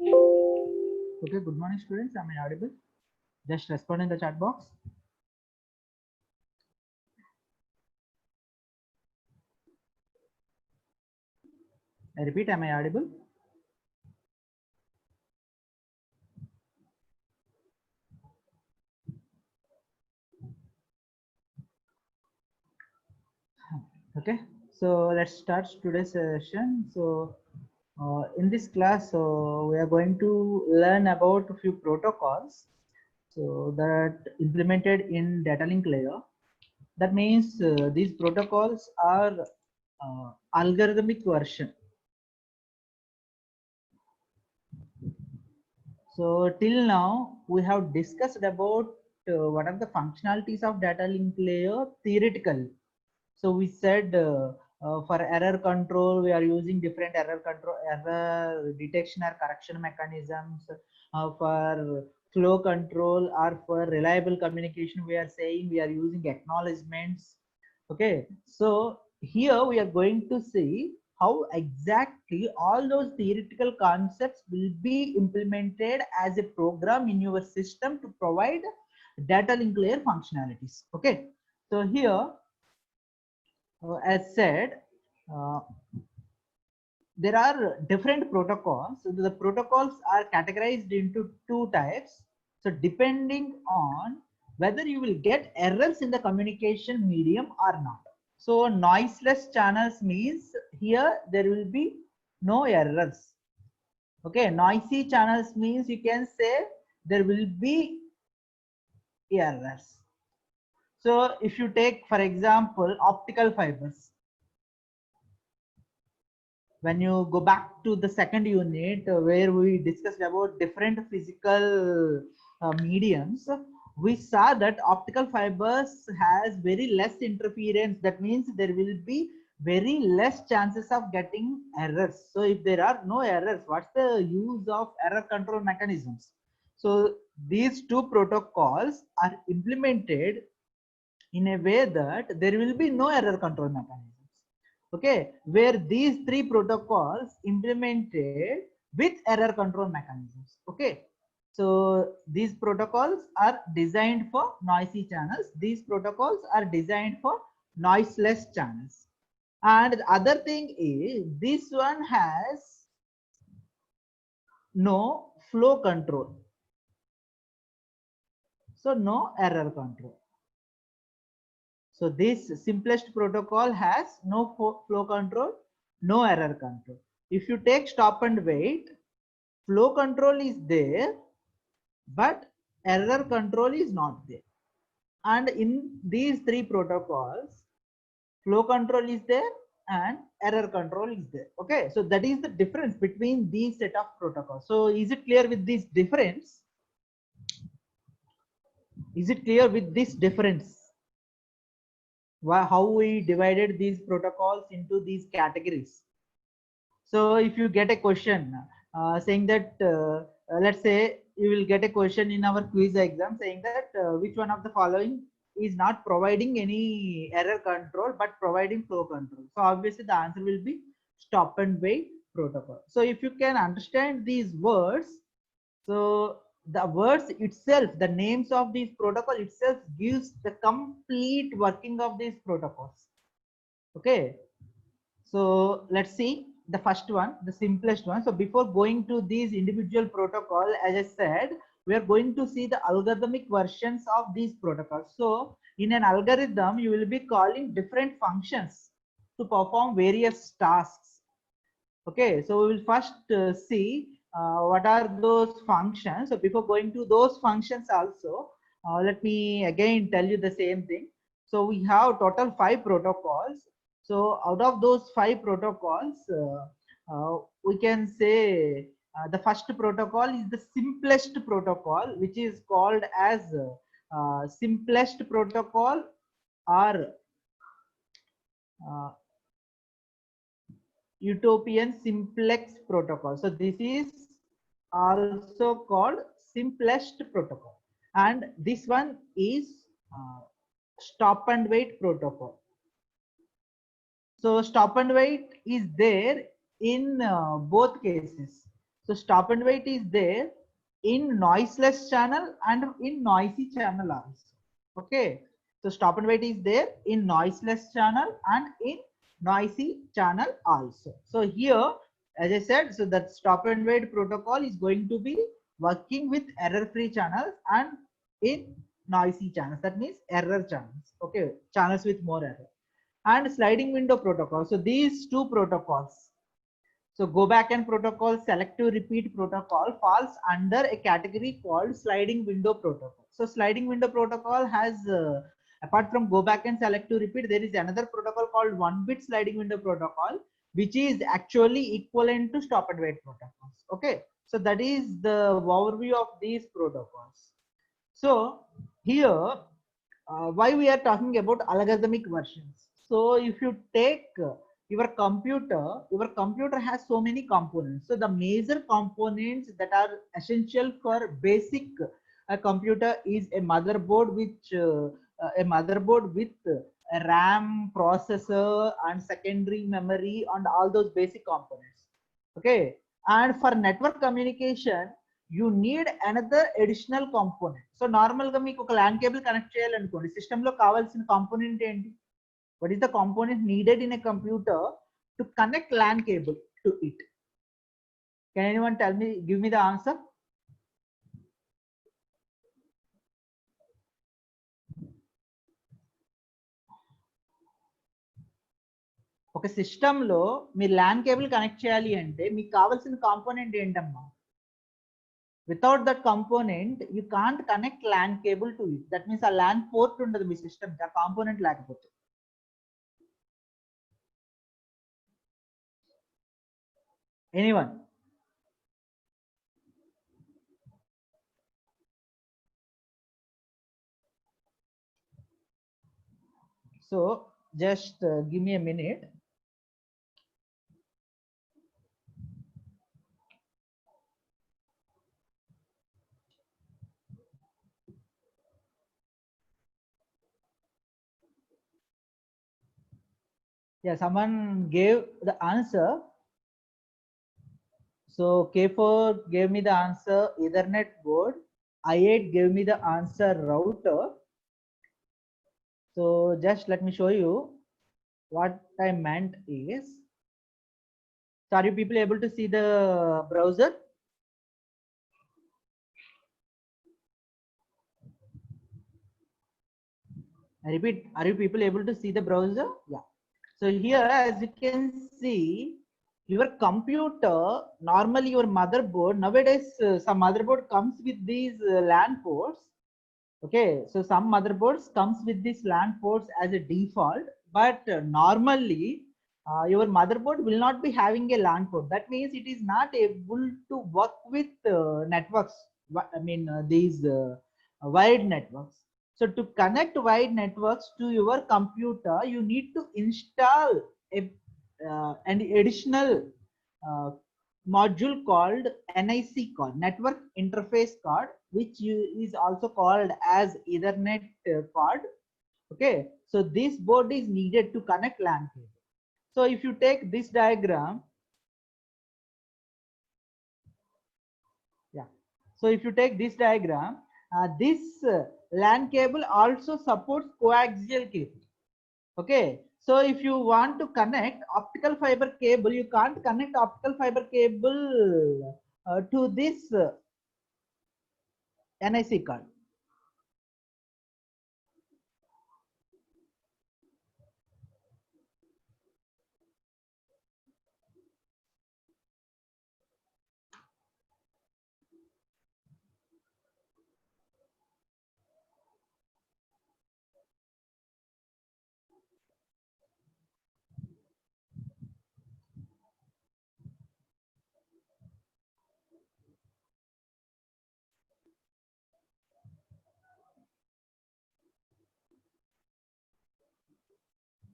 Okay, good morning, students. Am I audible? Just respond in the chat box. I repeat, am I audible? Okay, so let's start today's session. So, in this class, we are going to learn about a few protocols. So that implemented in data link layer. That means these protocols are algorithmic version. So till now we have discussed about what are the functionalities of data link layer theoretically. So we said for error control we are using different error detection or correction mechanisms. For flow control or for reliable communication we are saying we are using acknowledgements. Okay, so here we are going to see how exactly all those theoretical concepts will be implemented as a program in your system to provide data link layer functionalities. Okay, so here as said, uh, there are different protocols. So the protocols are categorized into two types. So depending on whether you will get errors in the communication medium or not. So noiseless channels means here there will be no errors. Okay, noisy channels means you can say there will be errors. So if you take for example optical fibers, when you go back to the second unit where we discussed about different physical mediums, we saw that optical fibers has very less interference. That means there will be very less chances of getting errors. So if there are no errors, what's the use of error control mechanisms? So these two protocols are implemented in a way that there will be no error control mechanisms. Okay, where these three protocols implemented with error control mechanisms. Okay, so these protocols are designed for noisy channels. These protocols are designed for noiseless channels. And the other thing is this one has no flow control. So no error control. So this simplest protocol has no flow control, no error control. If you take stop and wait, flow control is there, but error control is not there. And in these three protocols, flow control is there and error control is there. Okay, so that is the difference between these set of protocols. So is it clear with this difference? Is it clear with this difference? How we divided these protocols into these categories? So if you get a question saying that, let's say you will get a question in our quiz exam saying that which one of the following is not providing any error control but providing flow control. So obviously the answer will be stop and wait protocol. So if you can understand these words, so the words itself, the names of these protocol itself gives the complete working of these protocols. Okay, so let's see the first one, the simplest one. So before going to these individual protocol, as I said, we are going to see the algorithmic versions of these protocols. So in an algorithm, you will be calling different functions to perform various tasks. Okay, so we will first see what are those functions. So before going to those functions also, let me again tell you the same thing. So we have total 5 protocols. So out of those 5 protocols, we can say the first protocol is the simplest protocol, which is called as simplest protocol or uh, utopian simplex protocol. So this is also called simplest protocol, and this one is uh, stop and wait protocol. So stop and wait is there in both cases. So stop and wait is there in noiseless channel and in noisy channel also. Okay. So stop and wait is there in noiseless channel and in noisy channel also. So here, as I said, so that stop and wait protocol is going to be working with error-free channels and in noisy channels. That means error channels. Okay, channels with more error. And sliding window protocol. So these two protocols. So go back and protocol, selective repeat protocol falls under a category called sliding window protocol. So sliding window protocol has, apart from go back and selective repeat, there is another protocol called one bit sliding window protocol, which is actually equivalent to stop and wait protocols. Okay. So that is the overview of these protocols. So here, why we are talking about algorithmic versions. So if you take your computer has so many components. So the major components that are essential for basic computer is a motherboard, with a RAM, processor, and secondary memory, and all those basic components. Okay, and for network communication, you need another additional component. So normal గా మీకు ఒక LAN cable connect చేయాలనుకోండి, system లో కావాల్సిన component ఏంటి? What is the component needed in a computer to connect LAN cable to it? Can anyone tell me, give me the answer? ఒక system లో మీరు LAN cable connect చేయాలి అంటే మీకు కావాల్సిన కాంపోనెంట్ ఏంటమ్మా? Without that component, you can't connect LAN cable to it. That means a LAN port ఉండదు మీ system కి, ఆ కాంపోనెంట్ లేకపోతే. Anyone? So just give me a minute. Yeah, someone gave the answer. So K4 gave me the answer Ethernet board. I8 gave me the answer router. So just let me show you what I meant is. So are you people able to see the browser? I repeat, are you people able to see the browser? Yeah. So here, as you can see, your computer, normally your motherboard, nowadays some motherboard comes with these LAN ports. Okay, so some motherboards comes with these LAN ports as a default, but normally your motherboard will not be having a LAN port. That means it is not able to work with networks. I mean these wired networks. So to connect wired networks to your computer, you need to install an additional uh, module called NIC card, Network Interface Card, which is also called as Ethernet card. Okay, so this board is needed to connect LAN cable. So if you take this diagram, yeah. So if you take this diagram, this LAN cable also supports coaxial cable. Okay, so if you want to connect optical fiber cable, you can't connect optical fiber cable to this NIC card.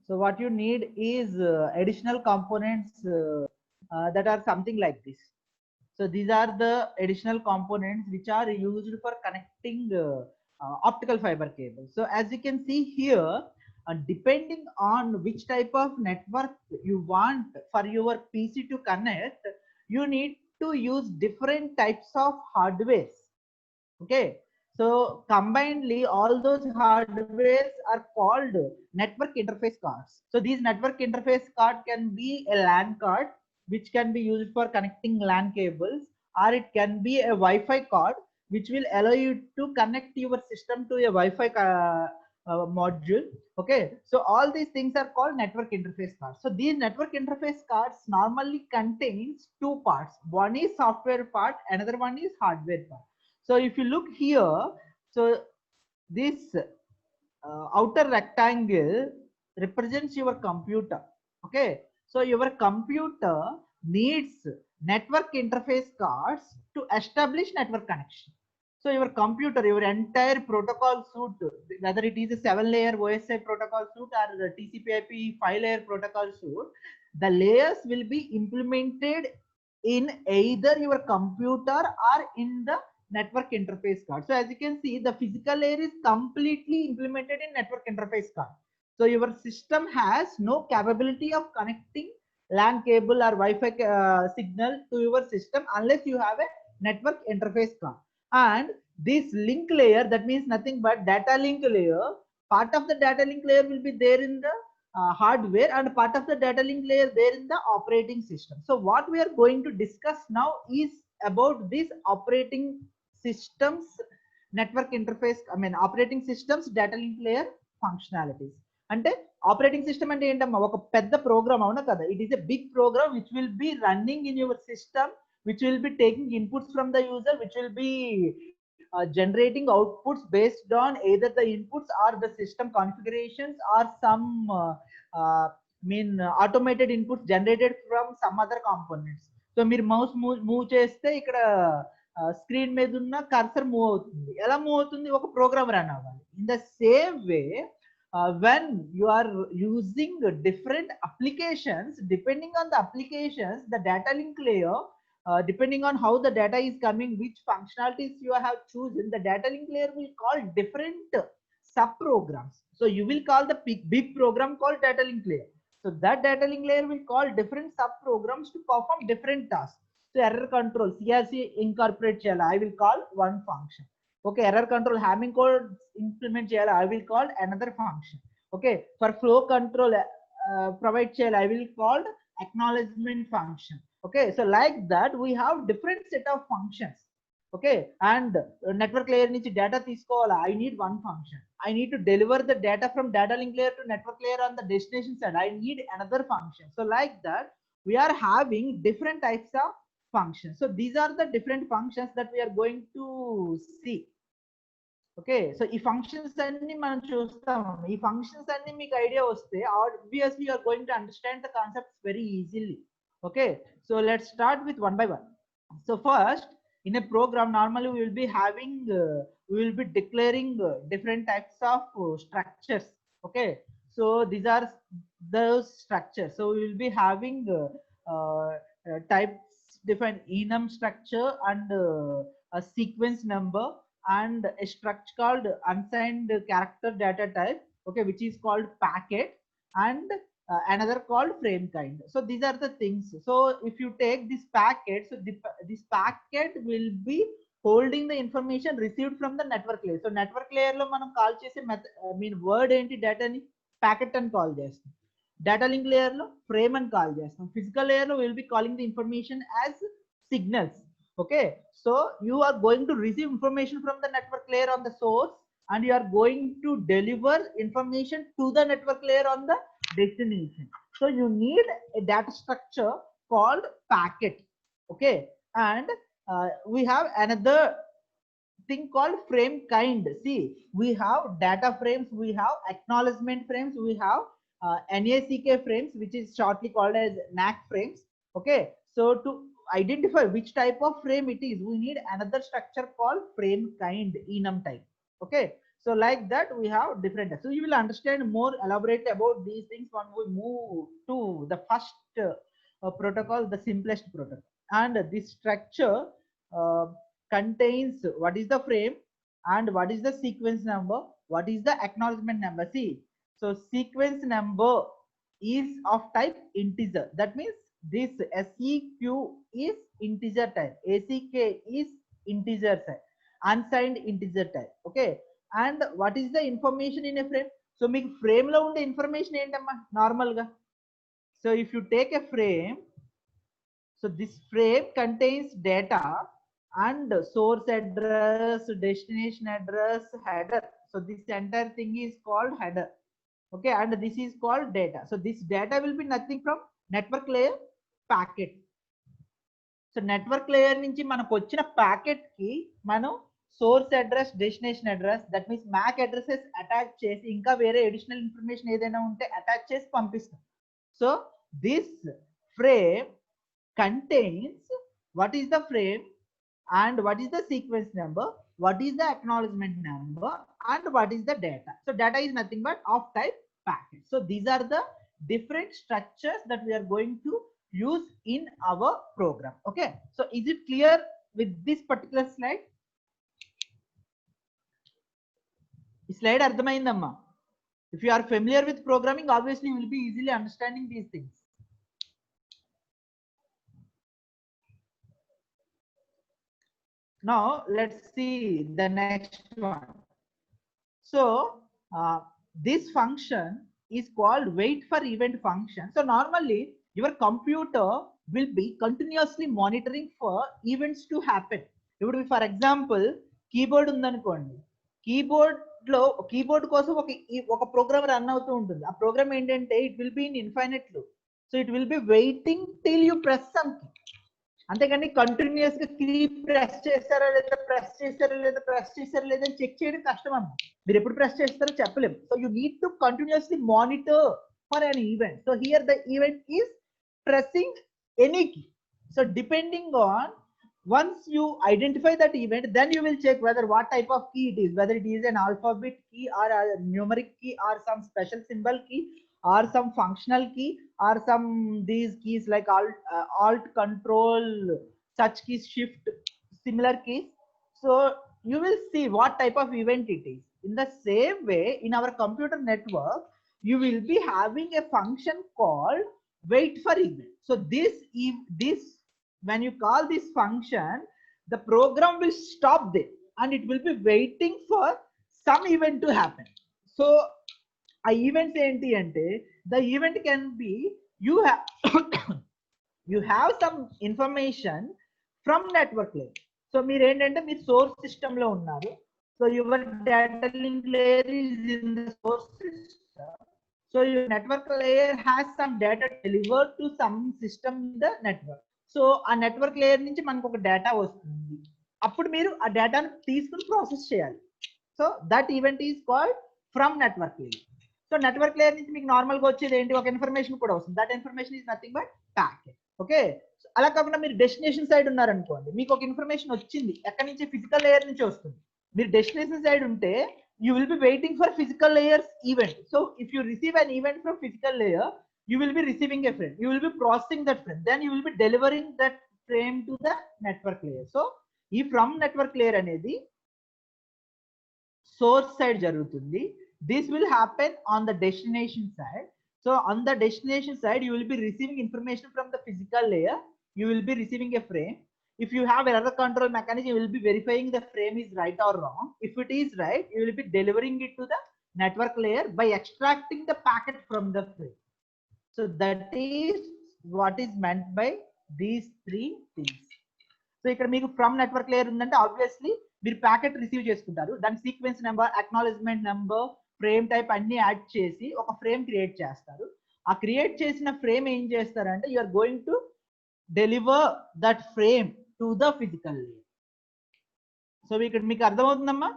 So what you need is additional components that are something like this. So these are the additional components which are used for connecting optical fiber cable. So as you can see here, depending on which type of network you want for your PC to connect, you need to use different types of hardwares. Okay, so combinedly all those hardwares are called network interface cards. So these network interface card can be a LAN card which can be used for connecting LAN cables, or it can be a Wi-Fi card which will allow you to connect your system to a Wi-Fi module. Okay, so all these things are called network interface cards. So these network interface cards normally contains two parts. One is software part, another one is hardware part. So if you look here, so this outer rectangle represents your computer. Okay, so your computer needs network interface cards to establish network connection. So your computer, your entire protocol suite, whether it is a 7-layer OSI protocol suite or the TCP/IP 5-layer protocol suite, the layers will be implemented in either your computer or in the network interface card. So as you can see, the physical layer is completely implemented in network interface card. So your system has no capability of connecting LAN cable or Wi-Fi signal to your system unless you have a network interface card. And this link layer, that means nothing but data link layer. Part of the data link layer will be there in the hardware, and part of the data link layer there in the operating system. So what we are going to discuss now is about this operating systems network interface, operating systems data link layer functionalities. అంటే operating system అంటే ఏంటమ్మా, ఒక పెద్ద program అవునా కదా. It is a big program which will be running in your system, which will be taking inputs from the user, which will be generating outputs based on either the inputs or the system configurations or some automated inputs generated from some other components. So మీరు mouse move చేస్తే ఇక్కడ screen మీద ఉన్న cursor move అవుతుంది. ఎలా move అవుతుంది? ఒక program run అవ్వాలి. In the same way, when you are using different applications, depending on the applications, the data link layer, depending on how the data is coming, which functionalities you have chosen, the data link layer will call different sub programs. So you will call the big program called data link layer. So that data link layer will call different sub programs to perform different tasks. So error control, CRC incorporate cheyala, I will call one function. Okay, error control Hamming code implement cheyala, I will call another function. Okay, for flow control provide cheyala, I will call acknowledgement function. Okay, so like that we have different set of functions. Okay, and network layer nunchi data teesukovala, I need one function. I need to deliver the data from data link layer to network layer on the destination side, I need another function. So like that we are having different types of functions. So these are the different functions that we are going to see. Okay, so ఈ functions అన్ని మనం చూస్తాం. ఈ functions అన్ని మీకు idea వస్తే obviously you are going to understand the concepts very easily. Okay, so let's start with one by one. So first, in a program normally we will be having we will be declaring different types of structures. Okay, so these are those structures. So we will be having types different enum structure and a sequence number and a structure called unsigned character data type. Okay, which is called packet, and another called frame kind. So these are the things. So if you take this packet, so this packet will be holding the information received from the network layer. So network layer lo manam call chese word enti data ni packet and call chestam. Data link layer lo frame and call chestam. Physical layer lo we will be calling the information as signals. Okay, so you are going to receive information from the network layer on the source, and you are going to deliver information to the network layer on the destination. So you need a data structure called packet. Okay, and we have another thing called frame kind. See, we have data frames, we have acknowledgement frames, we have NACK frames, which is shortly called as NAC frames. Okay, so to identify which type of frame it is, we need another structure called frame kind, enum type. Okay, so like that we have different. So you will understand more elaborate about these things when we move to the first protocol, the simplest protocol. And this structure contains what is the frame and what is the sequence number, what is the acknowledgement number. See, so sequence number is of type integer, that means this SEQ is integer type, ACK is integer type, unsigned integer type. Okay, and what is the information in a frame? So మీకు frame లో ఉండే information ఏంటమ్మా normal గా? So if you take a frame, so this frame contains data and source address, destination address, header. So this entire thing is called header. Okay, and this is called data. So this data will be nothing from network layer packet. So network layer నుంచి మనకు వచ్చిన packet కి మనం source address, destination address, that means MAC addresses attach చేసి ఇంకా వేరే additional information ఏదైనా ఉంటే అటాచ్ చేసి పంపిస్తాం. So this frame contains what is the frame and what is the sequence number, what is the acknowledgement number, and what is the data. So data is nothing but of type packet. So these are the different structures that we are going to use in our program. Okay, so is it clear with this particular slide? Slide ardhamaindamma. If you are familiar with programming, obviously you will be easily understanding these things. Now let's see the next one. So this function is called wait for event function. So normally your computer will be continuously monitoring for events to happen. It would be, for example, keyboard ఉందనుకోండి, keyboard కోసం ఒక program run అవుతూ ఉంటుంది. ఆ program ఏంటంటే it will be in infinite loop. So it will be waiting till you press some key. అంతేగాని continuous గా key press చేస్తారా లేదా, ప్రెస్ చేస్తారా లేదా అని చెక్ చేయడం కష్టం అమ్మా. మీరు ఎప్పుడు ప్రెస్ చేస్తారో చెప్పలేము. So you need to continuously monitor for an event. So here the event is pressing any key. So depending on, once you identify that event, then you will check whether what type of key it is, whether it is an alphabet key or a numeric key or some special symbol key or some functional key or some these keys like alt control, such keys, shift, similar keys. So you will see what type of event it is. In the same way, in our computer network, you will be having a function called wait for event. So this when you call this function, the program will stop there and it will be waiting for some event to happen. So a event enti ante, the event can be you have you have some information from network layer. So meer entante meer source system lo unnaru. So your data link layer is in the source system. So your network layer has some data delivered to some system in the network. So a network layer నుంచి మనకు ఒక data వస్తుంది. అప్పుడు మీరు ఆ డేటాను తీసుకుని process చేయాలి. So that event is called from network layer. So network layer నుంచి మీకు నార్మల్ గా వచ్చేది ఏంటి, ఒక ఇన్ఫర్మేషన్ కూడా వస్తుంది. That information is nothing but packet. Okay, అలా కాకుండా మీరు డెస్టినేషన్ సైడ్ ఉన్నారనుకోండి, మీకు ఒక ఇన్ఫర్మేషన్ వచ్చింది, ఎక్కడి నుంచి, ఫిజికల్ లేయర్ నుంచి వస్తుంది. మీరు డెస్టినేషన్ సైడ్ ఉంటే you will be waiting for physical layers event. So if you receive an event from physical layer, you will be receiving a frame, you will be processing that frame, then you will be delivering that frame to the network layer. So if from network layer anedi source side jarugutundi, this will happen on the destination side. So on the destination side, you will be receiving information from the physical layer, you will be receiving a frame. If you have another control mechanism, you will be verifying the frame is right or wrong. If it is right, you will be delivering it to the network layer by extracting the packet from the frame. So that is what is meant by these three things. So ఇక్కడ మీకు from network layer ఉందంటే obviously మీరు packet receive చేసుకుంటారు, దాని sequence number, acknowledgement number, frame type అన్ని add చేసి ఒక frame create చేస్తారు. ఆ క్రియేట్ చేసిన ఫ్రేమ్ ఏం చేస్తారంటే you are going to deliver that frame to the physical layer. So ఇక్కడ మీకు అర్థమవుతుందమ్మా,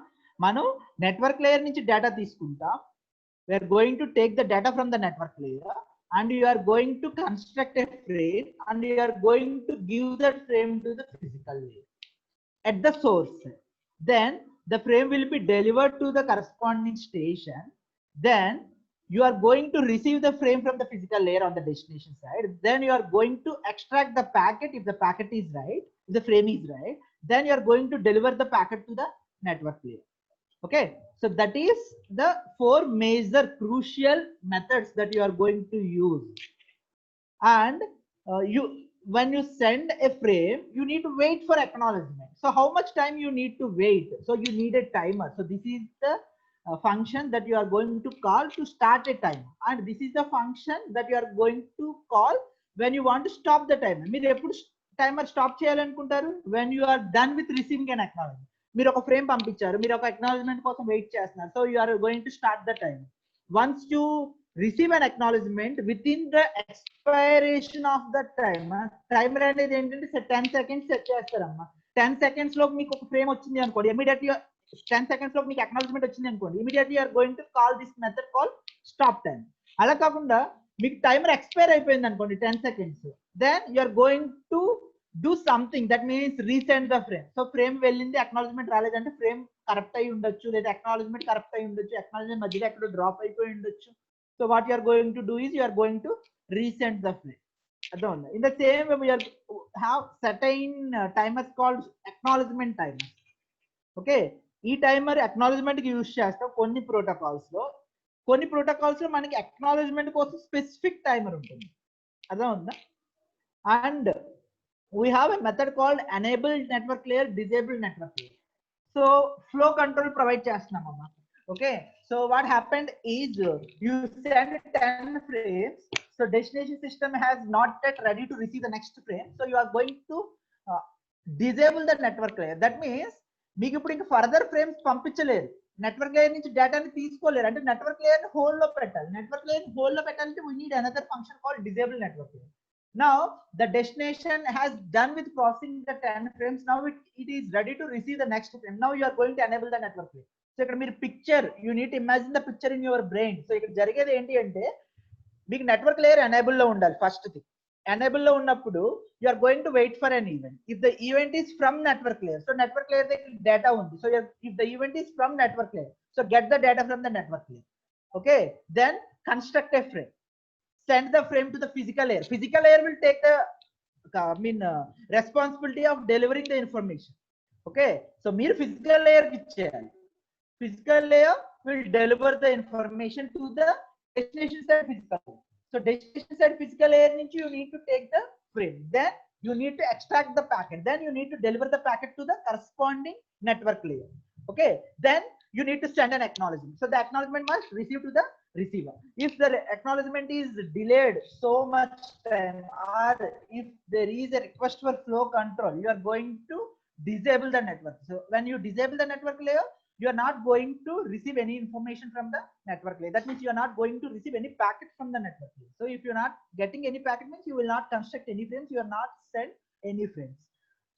మనం నెట్వర్క్ లేయర్ నుంచి డేటా తీసుకుంటాం. We are going to take the data from the network layer and you are going to construct a frame and you are going to give that frame to the physical layer at the source. Then the frame will be delivered to the corresponding station. Then you are going to receive the frame from the physical layer on the destination side. Then you are going to extract the packet if the packet is right, if the frame is right. Then you are going to deliver the packet to the network layer. Okay, so that is the four major crucial methods that you are going to use. And you when you send a frame, you need to wait for acknowledgement. So how much time you need to wait? So you need a timer. So this is the function that you are going to call to start a timer, and this is the function that you are going to call when you want to stop the timer. మీరు ఎప్పుడు timer stop చేయాలనుకుంటారు? when you are done with receiving an acknowledgement. మీరు ఒక frame పంపించారు, మీరు ఒక acknowledgement కోసం wait చేస్తున్నారు, so you are going to start the timer. Once you receive an acknowledgement, within the expiration of the timer అనేది ఏంటంటే 10 seconds సెట్ చేస్తారమ్మా. 10 seconds లో మీకు ఒక ఫ్రేమ్ వచ్చింది అనుకోండి, ఇమీడియట్లీ 10 seconds లో మీకు అక్నాలజ్మెంట్ వచ్చింది అనుకోండి, immediately are going to call this method call stop time. అలా కాకుండా మీకు టైమర్ ఎక్స్పైర్ అయిపోయింది అనుకోండి 10 seconds, then you are going to do something, that means resend the frame. So frame వెళ్ళింది, అక్నాలజ్మెంట్ రాలేదంటే ఫ్రేమ్ కరప్ట్ అయి ఉండొచ్చు, లేదా అక్నాలజ్మెంట్ కరప్ట్ అయి ఉండొచ్చు, అక్నాలజ్మెంట్ మధ్యలో ఎక్కడో డ్రాప్ అయిపోయి ఉండొచ్చు. So what you are going to do is you are going to resend the frame. అర్థం. In the same way we are have certain timers called acknowledgement timer. Okay, ఈ timer acknowledgement కి use చేస్తాం కొన్ని protocols లో. కొన్ని protocols లో మనకి acknowledgement కోసం స్పెసిఫిక్ టైమర్ ఉంటుంది. అర్థం ఉందా? And we have a method called enable network layer, disable network layer. So flow control provide చేస్తున్నాం అమ్మా. Okay, so what happened is you send 10 frames, so destination system has not yet ready to receive the next frame, so you are going to disable the network layer. That means మీకు ఇప్పుడు ఇంకా further frames పంపించలేరు, network layer నుంచి డేటాని తీసుకోలేరు, అంటే network layer hold లో పెట్టాలి. Network layer hold లో పెట్టాలంటే we need another function called disable network layer. Now the destination has done with processing the 10 frames. Now it is ready to receive the next frame. Now you are going to enable the network layer. So ఇక్కడ మీరు picture, you need to imagine the picture in your brain. So ఇక్కడ జరిగేది ఏంటి అంటే మీకు network layer enable లో ఉండాలి. First thing, enable లో ఉన్నప్పుడు you are going to wait for an event. If the event is from network layer, so network layer దగ్గర data ఉంది, so if the event is from network layer, so get the data from the network layer. Okay, then construct a frame, send the frame to the physical layer. Physical layer will take the responsibility of delivering the information. Okay, so మీరు physical layer కి ఇచ్చేయాలి. Physical layer will deliver the information to the destination side physical layer. So destination side physical layer నుంచి you need to take the frame, then you need to extract the packet, then you need to deliver the packet to the corresponding network layer. Okay, then you need to send an acknowledgement. So the acknowledgement must receive to the receiver. If the acknowledgement is delayed so much time, or if there is a request for flow control, you are going to disable the network. So when you disable the network layer, you are not going to receive any information from the network layer. That means you are not going to receive any packet from the network layer. So if you are not getting any packet, means you will not construct any frames, you are not send any frames.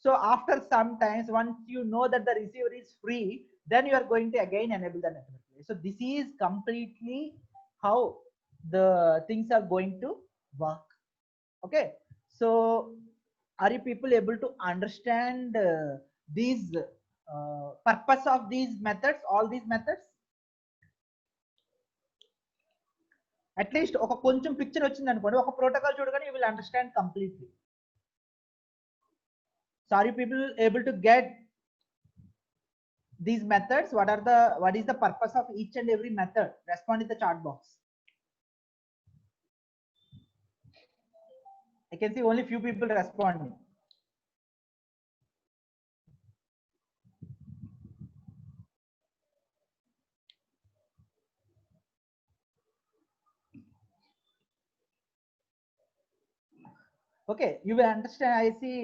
So after some times, once you know that the receiver is free, then you are going to again enable the network layer. So this is completely how the things are going to work. Okay, so are you people able to understand these purpose of these methods, all these methods? At least ఒక కొంచెం picture వచ్చింది అనుకోండి, ఒక protocol చూడగానే you will understand completely. So are you people able to get these methods? What is the purpose of each and every method? Respond in the chat box. I can see only few people responding. Okay, you will understand. I see.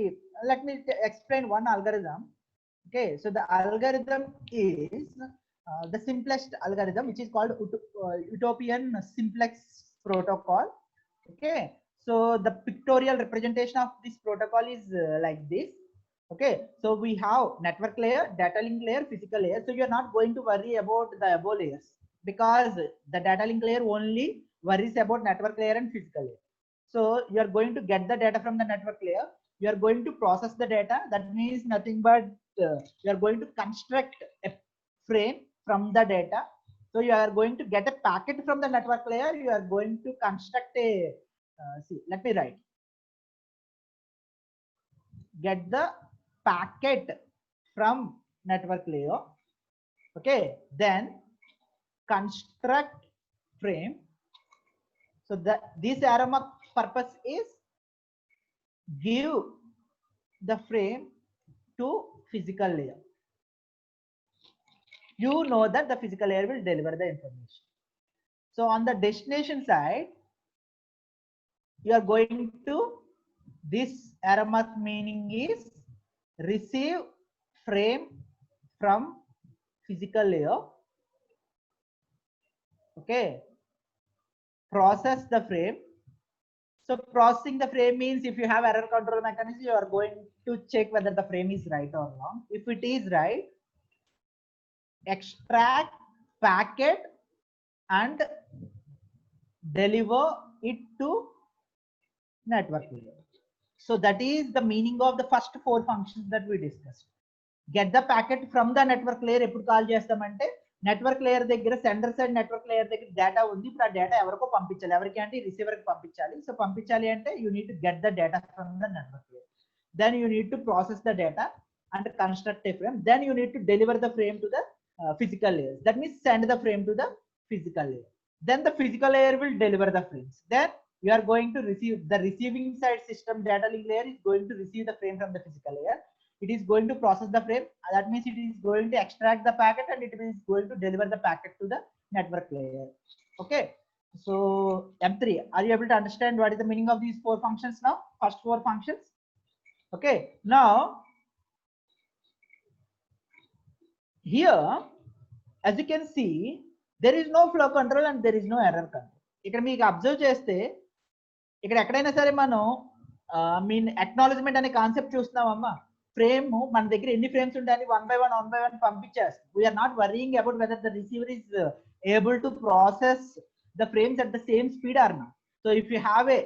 Let me explain one algorithm. Okay, so the algorithm is the simplest algorithm, which is called Utopian Simplex Protocol. Okay, so the pictorial representation of this protocol is like this. Okay, so we have network layer, data link layer, physical layer. So you are not going to worry about the above layers, because the data link layer only worries about network layer and physical layer. So you are going to get the data from the network layer, you are going to process the data. That means nothing but you are going to construct a frame from the data. So you are going to get a packet from the network layer, you are going to construct a see, let me write, get the packet from network layer. Okay, then construct frame. So this arrow mark purpose is give the frame to physical layer. You know that the physical layer will deliver the information. So on the destination side, you are going to, this arrow mark meaning is receive frame from physical layer. Okay, process the frame. So processing the frame means if you have error control mechanism, you are going to check whether the frame is right or wrong. If it is right, extract packet and deliver it to network layer. So that is the meaning of the first 4 functions that we discussed. Get the packet from the network layer. Eppudu call chestamante network layer దగ్గర sender side network layer దగ్గర data ఉంది. ఇప్పుడు ఆ data ఎవరికో పంపించాలి. ఎవరికి అంటే receiver కి పంపించాలి. సో పంపించాలి అంటే you need to get the data from the network layer. Then you need to process the data and construct a frame. Then you need to deliver the frame to the physical layer. That means send the frame to the physical layer. Then the physical layer will deliver the frames. Then you are going to receive the receiving side system data link layer is going to receive the frame from the physical layer. It is going to process the frame. That means it is going to extract the packet and it is going to deliver the packet to the network layer. Okay. So M3, are you able to understand what is the meaning of these 4 functions now? First 4 functions. Okay. Now here, as you can see, there is no flow control and there is no error control. ఇక్కడ మీకు observe చేస్తే ఇక్కడ ఎక్కడైనా సరే మనం mean acknowledgement అనే concept చూస్తున్నామమ్మా. Frame మన దగ్గర ఎన్ని ఫ్రేమ్స్ ఉంటాయని వన్ బై వన్ పంపించేస్తాం. We are not worrying about whether the receiver is able to process the frames at the same speed or not. So if you have a,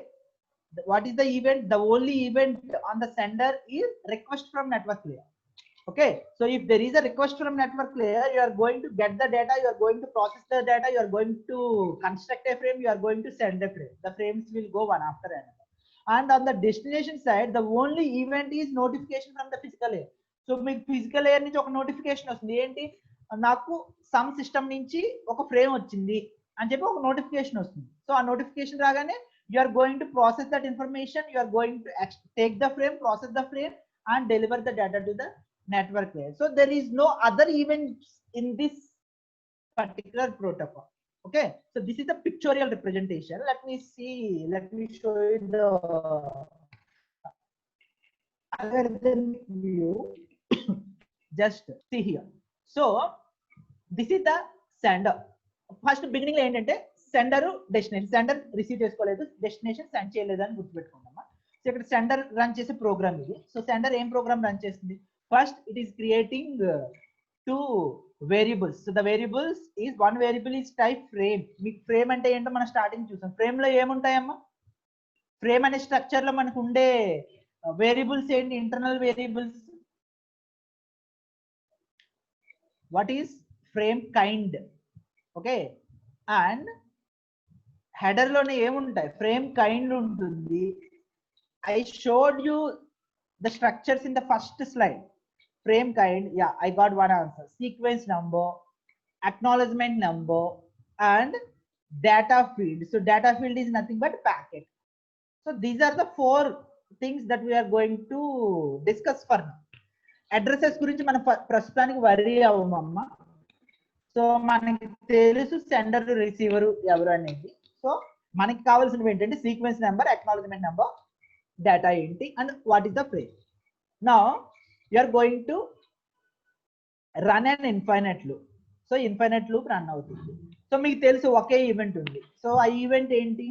what is the event? The only event on the sender is request from network layer. Okay, so if there is a request from network layer, you are going to get the data, you are going to process the data, you are going to construct a frame, you are going to send a frame. The frames will go one after another. And on the destination side, the only event is notification from the physical layer. So మీకు physical layer నుంచి ఒక notification వస్తుంది. ఏంటి, నాకు some system నుంచి ఒక frame వచ్చింది అని చెప్పి ఒక notification వస్తుంది. సో ఆ notification రాగానే you are going to process that information, you are going to take the frame, process the frame and deliver the data to the network layer. So there is no other events in this particular protocol. Okay, so this is a pictorial representation. Let me see, let me show you the algorithmic view. Just see here. So this is the sender. First beginning లో ఏంటంటే sender destination, sender receive చేసుకోలేదు, destination send చేయలేదు అని గుర్తుపెట్టుకున్నామా. So ఇక్కడ sender run చేసే programme ఇది. So sender ఏం program run చేస్తుంది? First it is creating 2 variables. So the variables is, one variable is type frame. మీకు ఫ్రేమ్ అంటే ఏంటో మనం స్టార్టింగ్ చూసాం. ఫ్రేమ్ లో ఏముంటాయమ్మా? ఫ్రేమ్ అనే స్ట్రక్చర్ లో మనకు ఉండే వేరియబుల్స్ ఏంటి? Internal variables. What is frame kind. Okay, and header లోనే ఏముంటాయి? ఫ్రేమ్ కైండ్ ఉంటుంది. I showed you the structures in the first slide. Frame kind, yeah, I got one answer. Sequence number, acknowledgement number, and data field. So data field is nothing but packet. So these are the 4 things that we are going to discuss for now. Addresses గురించి మనం ప్రస్తుతానికి worry అవ్వమమ్మ. So మనకి తెలుసు sender receiver ఎవరు అనేది. So మనకి కావాల్సినవి ఏంటంటే sequence number, acknowledgement number, data ఏంటి, and what is the frame. Now you are going to run an infinite loop. So infinite loop run అవుతుంది. సో మీకు తెలుసు ఒకే ఈవెంట్ ఉంది. సో ఆ ఈవెంట్ ఏంటి?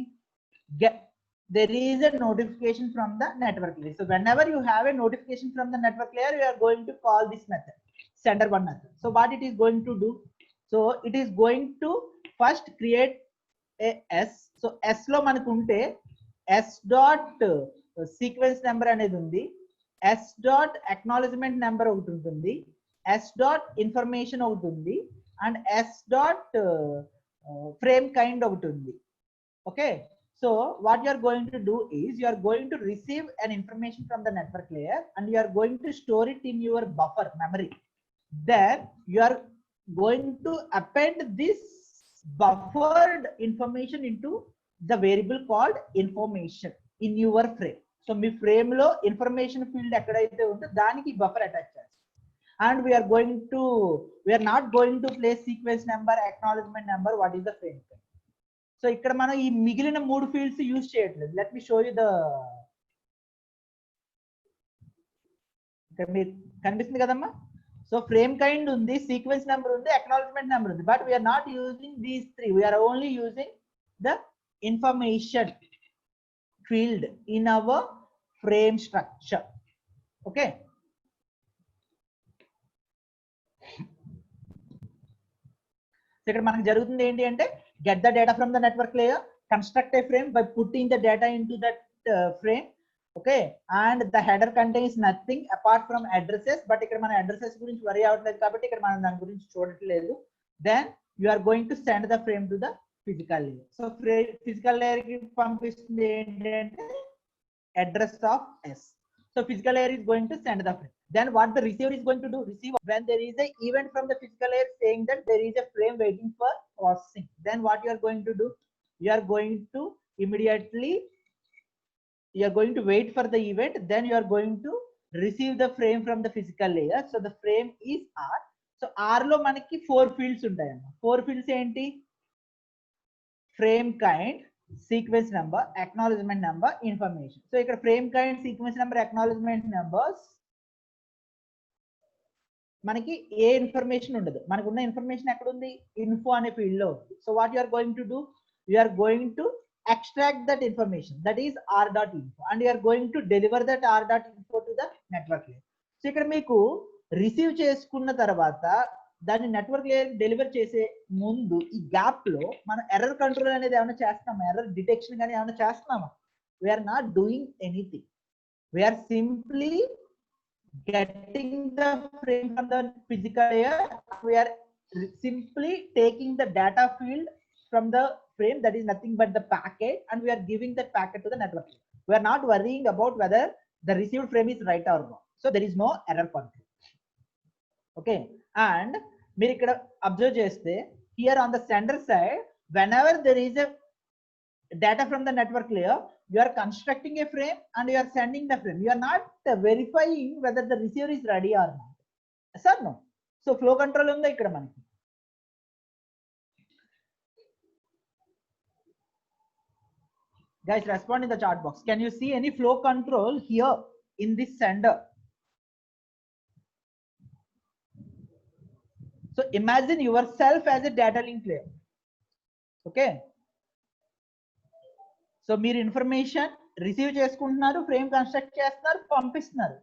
There is a notification from the network layer. So whenever you have a notification from the network layer, you are going to call this method, sender one method. So what it is going to do? So it is going to first create a S. So S లో మనకు ఉంటే S dot sequence number అనేది ఉంది, S dot acknowledgement number ఒకటి ఉంటుంది, S dot information ఒకటి ఉంది, and S dot frame kind ఒకటి ఉంది. Okay, so what you are going to do is you are going to receive an information from the network layer and you are going to store it in your buffer memory. Then you are going to append this buffered information into the variable called information in your frame. So me frame లో information field ఎక్కడైతే ఉందో దానికి buffer attach చేస్తాం. And we are not going to place sequence number, acknowledgement number, what is the frame kind. So ఇక్కడ మనం ఈ మిగిలిన 3 fields use చేయట్లేదు. Let me show you the, ఇక్కడ మీకు కనిపిస్తుంది కదమ్మా. సో ఫ్రేమ్ కైండ్ ఉంది, సీక్వెన్స్ నెంబర్ ఉంది, అక్నాలెడ్జ్మెంట్ నెంబర్ ఉంది, but we're not using these 3. We're only using the information field in our frame structure. Okay, ఇక్కడ మనకు జరుగుతుంది ఏంటి అంటే get the data from the network layer, construct a frame by putting the data into that frame. Okay, and the header contains nothing apart from addresses, but ఇక్కడ మన addresses గురించి worry అవట్లేదు కాబట్టి ఇక్కడ మనం దాని గురించి చూడట్లేదు. Then you are going to send the frame to the physical layer. So physical layer కి పంపిస్తుంది ఏంటంటే address of S. So physical layer is going to send the frame. Then what the receiver is going to do, receive when there is a event from the physical layer saying that there is a frame waiting for processing. Then what you are going to do, you are going to immediately, you are going to wait for the event, then you are going to receive the frame from the physical layer. So the frame is R. So R లో మనకి 4 fields ఉంటాయన్న. 4 fields ఏంటి, frame kind, sequence number, acknowledgement number, information. So ఇక్కడ frame kind, sequence number, acknowledgement numbers మనకి ఏ information ఉండదు. మనకు ఉన్న information ఎక్కడ ఉంది, ఇన్ఫో అనే ఫీల్డ్ లో ఉంది. So what you are going to do, you are going to extract that information, that is r.info, and you are going to deliver that r.info to the network layer. So ఇక్కడ మీకు receive చేసుకున్న తర్వాత దాన్ని network layer deliver చేసే ముందు ఈ gap లో మనం ఎర్రర్ కంట్రోల్ అనేది ఏమైనా చేస్తున్నామా, ఎర్రర్ డిటెక్షన్ కానీ ఏమైనా చేస్తున్నామా? We're not doing anything. We're simply getting the frame from the physical layer. We are simply taking the data field from the frame, that is nothing but the packet, and we are giving that packet to the network layer. We are not worrying about whether the received frame is right or wrong. So there is no error control. Okay, and మీరు ఇక్కడ observe చేస్తే here on the sender side, whenever there is a data from the network layer, you are constructing a frame and you are sending the frame. You are not verifying whether the receiver is ready or not. Yes or no? So flow control unda ikkada manaki. Guys, respond in the chat box. Can you see any flow control here in this sender? So imagine yourself as a data link layer. Okay, so మీరు information receive చేసుకుంటున్నారు, frame construct చేస్తున్నారు, పంపిస్తున్నారు.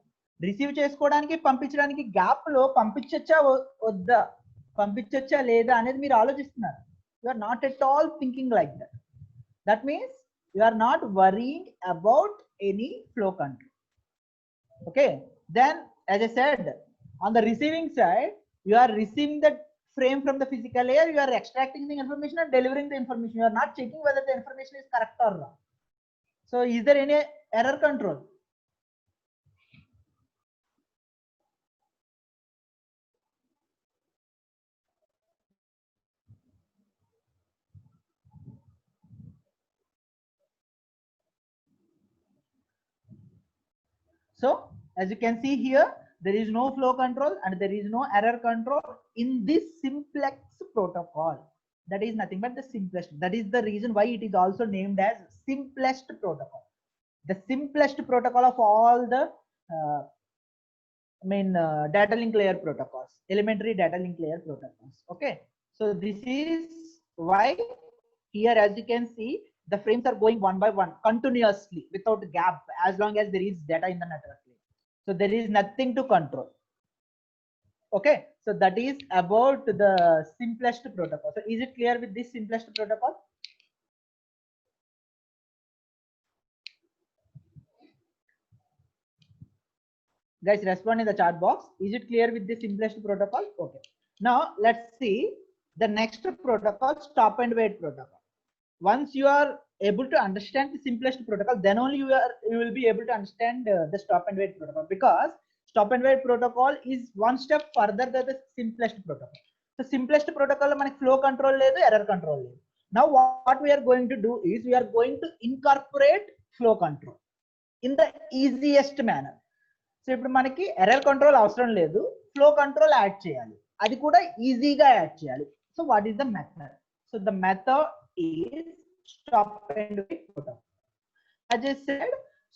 Receive చేసుకోవడానికి పంపించడానికి gap లో పంపించచ్చా వద్దా, పంపించచ్చా లేదా అనేది మీరు ఆలోచిస్తున్నారు. You are not at all thinking like that. That means you are not worrying about any flow control. Okay, then as I said, on the receiving side you are receiving that frame from the physical layer, you are extracting the information and delivering the information. You are not checking whether the information is correct or wrong. So is there any error control? So as you can see here, there is no flow control and there is no error control in this simplex protocol. That is nothing but the simplest. That is the reason why it is also named as simplest protocol. The simplest protocol of all the data link layer protocols, elementary data link layer protocols. Okay, so this is why here, as you can see, the frames are going one by one continuously without gap, as long as there is data in the network layer. So there is nothing to control. Okay, so that is about the simplest protocol. So is it clear with this simplest protocol? Guys, respond in the chat box. Is it clear with the simplest protocol? Okay, now let's see the next protocol, stop and wait protocol. Once you are able to understand the simplest protocol, then only you will be able to understand the stop and wait protocol, because stop and wait protocol is one step further than the simplest protocol. So simplest protocol lo manaki flow control ledu, error control ledu. Now what we are going to do is we are going to incorporate flow control in the easiest manner. So ఇప్పుడు మనకి error control అవసరం లేదు, flow control add చేయాలి, అది కూడా ఈజీగా add చేయాలి. So what is the method? So the method is stop and wait protocol. As I said,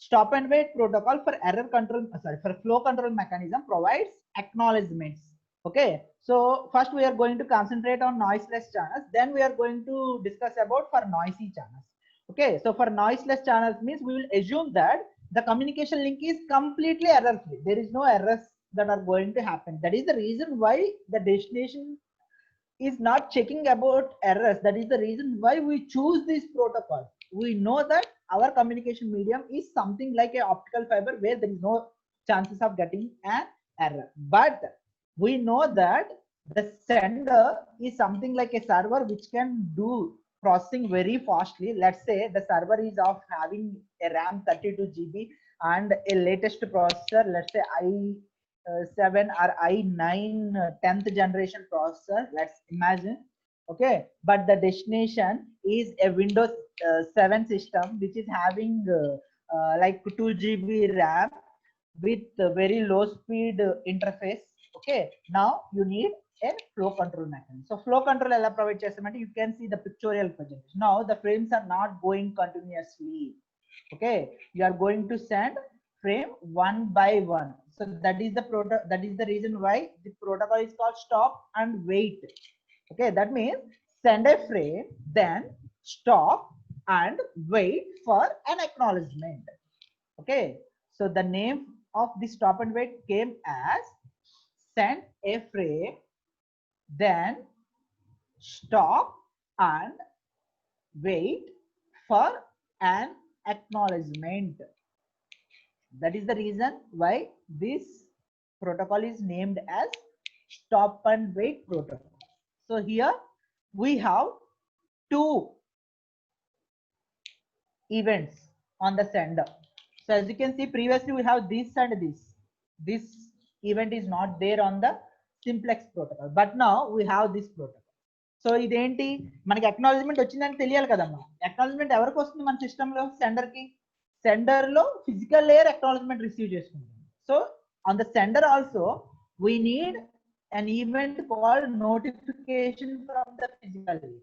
stop and wait protocol for error control, for flow control mechanism provides acknowledgements. Okay, so first we are going to concentrate on noiseless channels, then we are going to discuss about for noisy channels. Okay, so for noiseless channels means we will assume that the communication link is completely error free. There is no errors that are going to happen. That is the reason why the destination is not checking about errors. That is the reason why we choose this protocol. We know that our communication medium is something like a optical fiber where there is no chances of getting an error, but we know that the sender is something like a server which can do processing very fastly. Let's say the server is of having a RAM 32 GB and a latest processor, let's say i7 or i9 10th generation processor, let's imagine. Okay, but the destination is a Windows 7 system which is having like 2 GB RAM with very low speed interface. Okay, now you need a flow control mechanism. So flow control ela provide chestamante, you can see the pictorial presentation. Now the frames are not going continuously. Okay, you are going to send frame one by one. So that is the reason why the protocol is called stop and wait. Okay, that means send a frame, then stop and wait for an acknowledgement. Okay, so the name of the stop and wait came as send a frame, then stop and wait for an acknowledgement. That is the reason why this protocol is named as stop and wait protocol. So here we have two events on the sender. So as you can see, previously we have this and this. This event is not there on the simplex protocol, but now we have this protocol. So ఇదేంటి, మనకి acknowledgement వచ్చిందని తెలియాలి కదమ్మా. Acknowledgement ఎవరికి వస్తుంది మన system లో? Sender కి. సెండర్ లో ఫిజికల్ లేయర్ అక్నాలజ్మెంట్ రిసీవ్ చేసుకుంటుంది. So on the sender also we need an event called notification from the physical layer.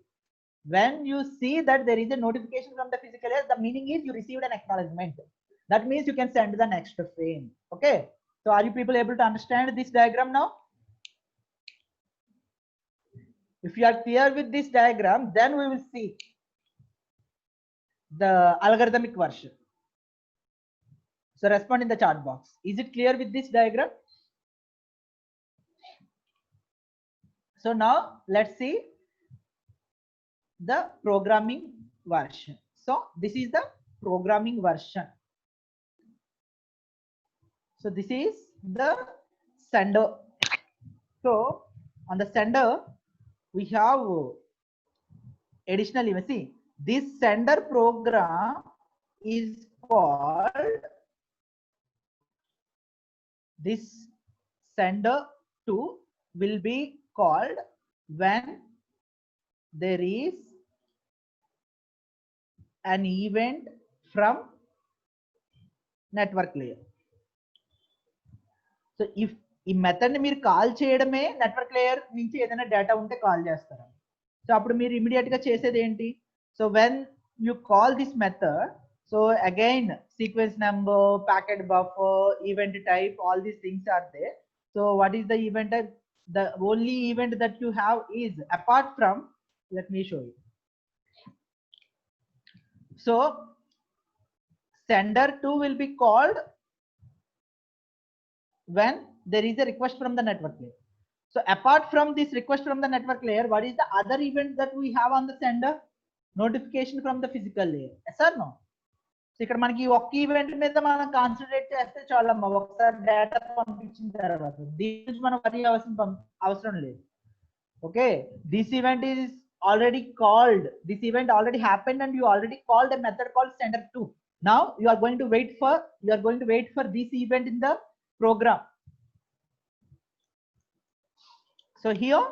When you see that there is a notification from the physical layer, the meaning is you received an acknowledgement. That means you can send the next frame. Okay, so are you people able to understand this diagram now? If you are clear with this diagram, then we will see the algorithmic version. So respond in the chat box. Is it clear with this diagram? So now let's see the programming version. So this is the programming version. So this is the sender. So on the sender we have additionally, see, this sender program is called, this sender 2 will be called when there is an event from network layer. So if ఈ method ని మీరు call చేయడమే network layer నుంచి ఏదైనా data ఉంటే call చేస్తారు. So అప్పుడు మీరు ఇమీడియట్ గా చేసేది ఏంటి? So when you call this method, so again sequence number, packet buffer, event type, all these things are there. So what is the event type? The only event that you have is apart from, let me show you. So sender 2 will be called when there is a request from the network layer. So apart from this request from the network layer, what is the other event that we have on the sender? Notification from the physical layer. Yes or no? So ఇక్కడ మనకి ఒక్క event మీద మనం concentrate చేస్తే చాలమ్మా. ఒకసారి data పంపించిన తర్వాత దీని నుంచి మనం వరి అవసరం లేదు. Okay, this event is already called, this event already happened and you already called a method called sender 2. Now you are going to wait for this event in the program. So here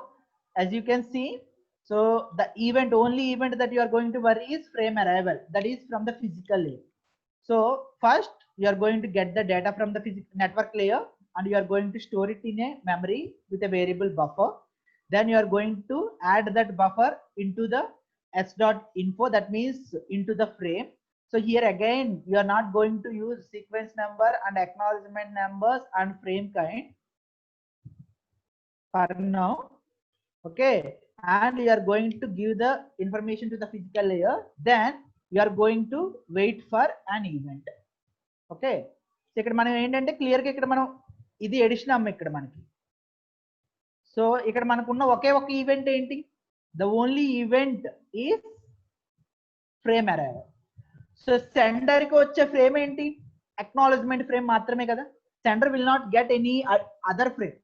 as you can see, so the only event that you are going to worry is frame arrival, that is from the physical layer. So first you are going to get the data from the network layer and you are going to store it in a memory with a variable buffer. Then you are going to add that buffer into the s.info, that means into the frame. So here again, you are not going to use sequence number and acknowledgement numbers and frame kind for now. Okay, and you are going to give the information to the physical layer. Then you are going to wait for an event. Okay, so ఇక్కడ మనం ఏంటంటే clear గా ఇక్కడ మనం ఇది edition అమ్మ ఇక్కడ మనకి. సో ఇక్కడ మనకున్న ఒకే ఒక ఈవెంట్ ఏంటి? The only event is frame arrival. So sender కి వచ్చే ఫ్రేమ్ ఏంటి? అక్నాలెడ్జ్మెంట్ ఫ్రేమ్ మాత్రమే కదా. Sender will not get any other frame.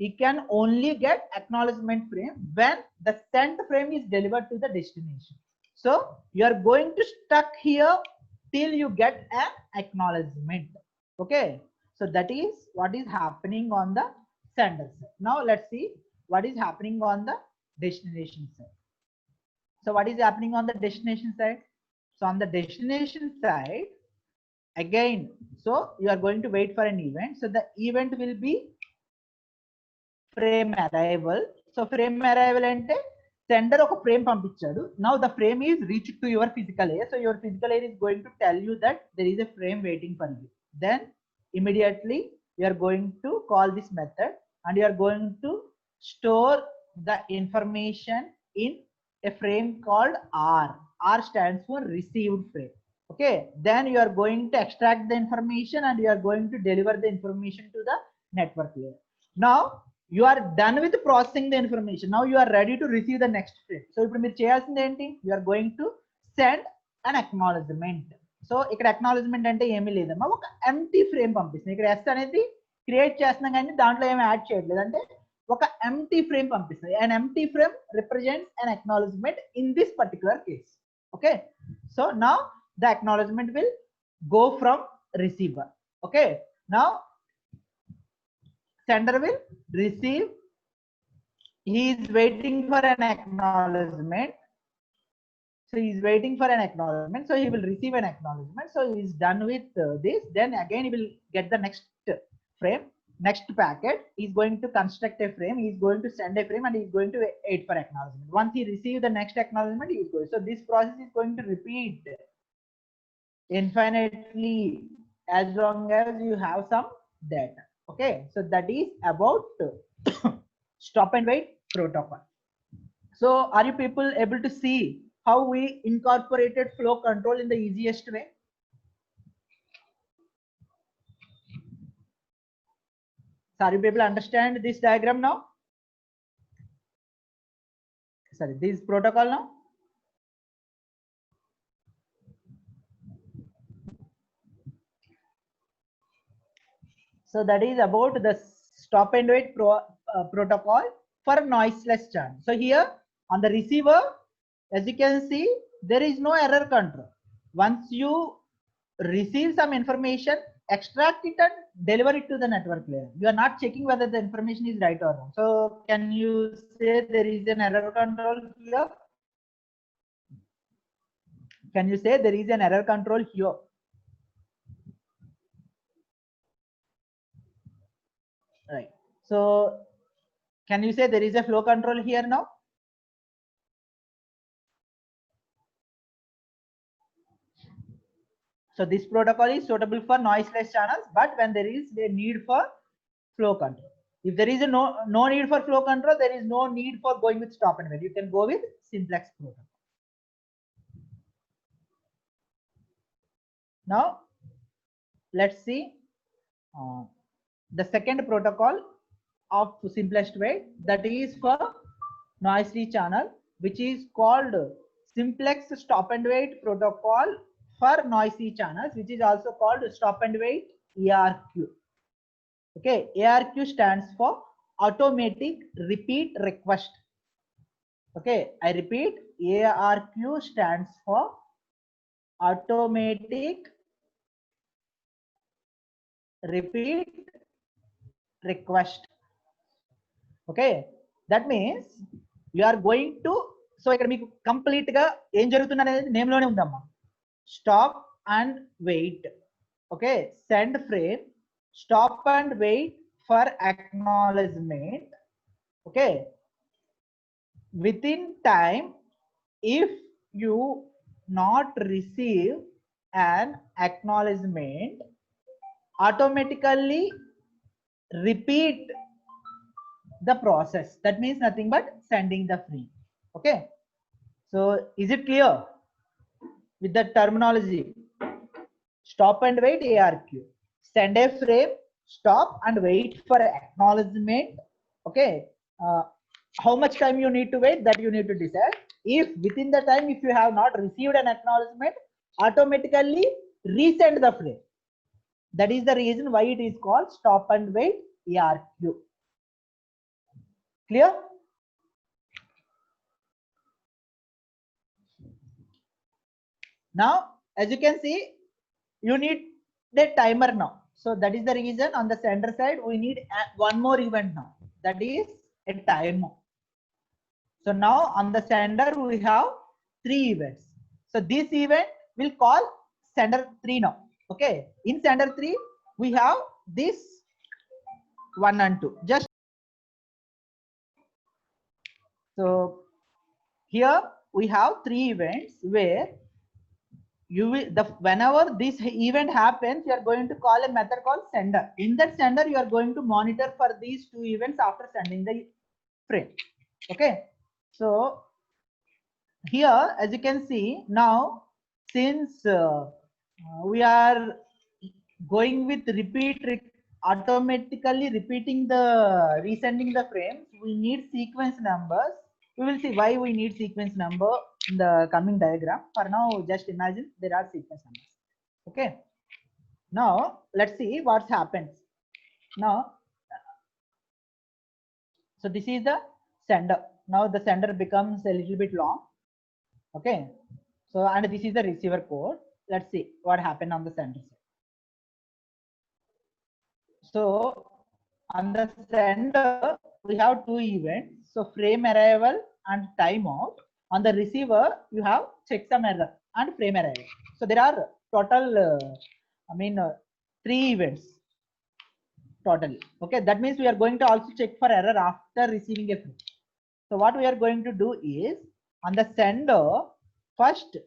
He can only get acknowledgement frame when the sent frame is delivered to the destination. So you are going to stuck here till you get an acknowledgement. Okay, so that is what is happening on the sender side. Now let's see what is happening on the destination side. So what is happening on the destination side? So on the destination side, again, so you are going to wait for an event. So the event will be frame arrival. So frame arrival ante sender oka frame pampichadu. Now the frame is reached to your physical layer. So your physical layer is going to tell you that there is a frame waiting for you. Then immediately you are going to call this method and you are going to store the information in a frame called R. R stands for received frame. Okay, then you are going to extract the information and you are going to deliver the information to the network layer. Now you are done with processing the information. Now you are ready to receive the next frame. So ఇప్పుడు మీరు చేయాల్సింది ఏంటి? You are going to send an acknowledgement. So ఇక్కడ acknowledgement అంటే ఏమీ లేదమ్మా, ఒక empty frame పంపిస్తుంది. ఇక్కడ S అనేది క్రియేట్ చేస్తున్నాం కానీ దాంట్లో ఏమి యాడ్ చేయట్లేదు, అంటే ఒక ఎంటీ ఫ్రేమ్ పంపిస్తుంది. an empty frame represents an acknowledgement in this particular case. Okay, so now the acknowledgement will go from receiver. Okay, now sender will receive. He is waiting for an acknowledgement. So he is waiting for an acknowledgement. So he will receive an acknowledgement. So he is done with this. Then again he will get the next frame, next packet. He is going to construct a frame. He is going to send a frame and he is going to wait for acknowledgement. Once he receives the next acknowledgement, he is going. So this process is going to repeat infinitely as long as you have some data. Okay, so that is about stop and wait protocol. So are you people able to see how we incorporated flow control in the easiest way? So are you people understand this diagram now? Sorry, this protocol now? So that is about the stop and wait protocol for noiseless channel. So here on the receiver, as you can see, there is no error control. Once you receive some information, extract it and deliver it to the network layer. You are not checking whether the information is right or wrong. So can you say there is an error control here? Can you say there is an error control here? Right. So can you say there is a flow control here now? So this protocol is suitable for noiseless channels, but when there is a need for flow control. If there is a no need for flow control, there is no need for going with stop and wait. You can go with simplex protocol. Now let's see the second protocol of simplest way, that is for noisy channel, which is called simplex stop and wait protocol for noisy channels, which is also called stop and wait ARQ. Okay, ARQ stands for automatic repeat request. Okay, I repeat, ARQ stands for automatic repeat request. Okay, that means you are going to, so ఇక్కడ మీకు complete గా ఏం జరుగుతుంది అనేది name లోనే ఉందమ్మా, stop and wait. Okay, send frame, stop and wait for acknowledgement. Okay, within time, if you not receive an acknowledgement, automatically repeat the process. That means nothing but sending the frame. Okay, so is it clear with the terminology? Stop and wait, ARQ. Send a frame, stop and wait for acknowledgement. Okay, uh, how much time you need to wait, that you need to decide. If within the time, if you have not received an acknowledgement, automatically resend the frame. That is the reason why it is called stop and wait, ARQ. Clear? Now, as you can see, you need the timer now. So that is the reason on the sender side, we need one more event now. That is a timer. So now on the sender, we have 3 events. So this event will call sender 3 now. Okay. In sender 3, we have this 1 and 2. Just so here we have 3 events where you will whenever this event happens, you are going to call a method called sender. In that sender, you are going to monitor for these 2 events after sending the frame. Okay, so here, as you can see now, since we are going with automatically repeating the resending the frames, we need sequence numbers. We will see why we need sequence number in the coming diagram. For now, just imagine there are sequence numbers. Okay, now let's see what happens now. So this is the sender. Now the sender becomes a little bit long. Okay, so and this is the receiver code. Let's see what happened on the sender side. So on the sender, we have 2 events. So frame arrival and timeout. On the receiver, you have checksum error and frame arrival. So there are total, 3 events totally. Okay, that means we are going to also check for error after receiving a frame. So what we are going to do is, on the sender, first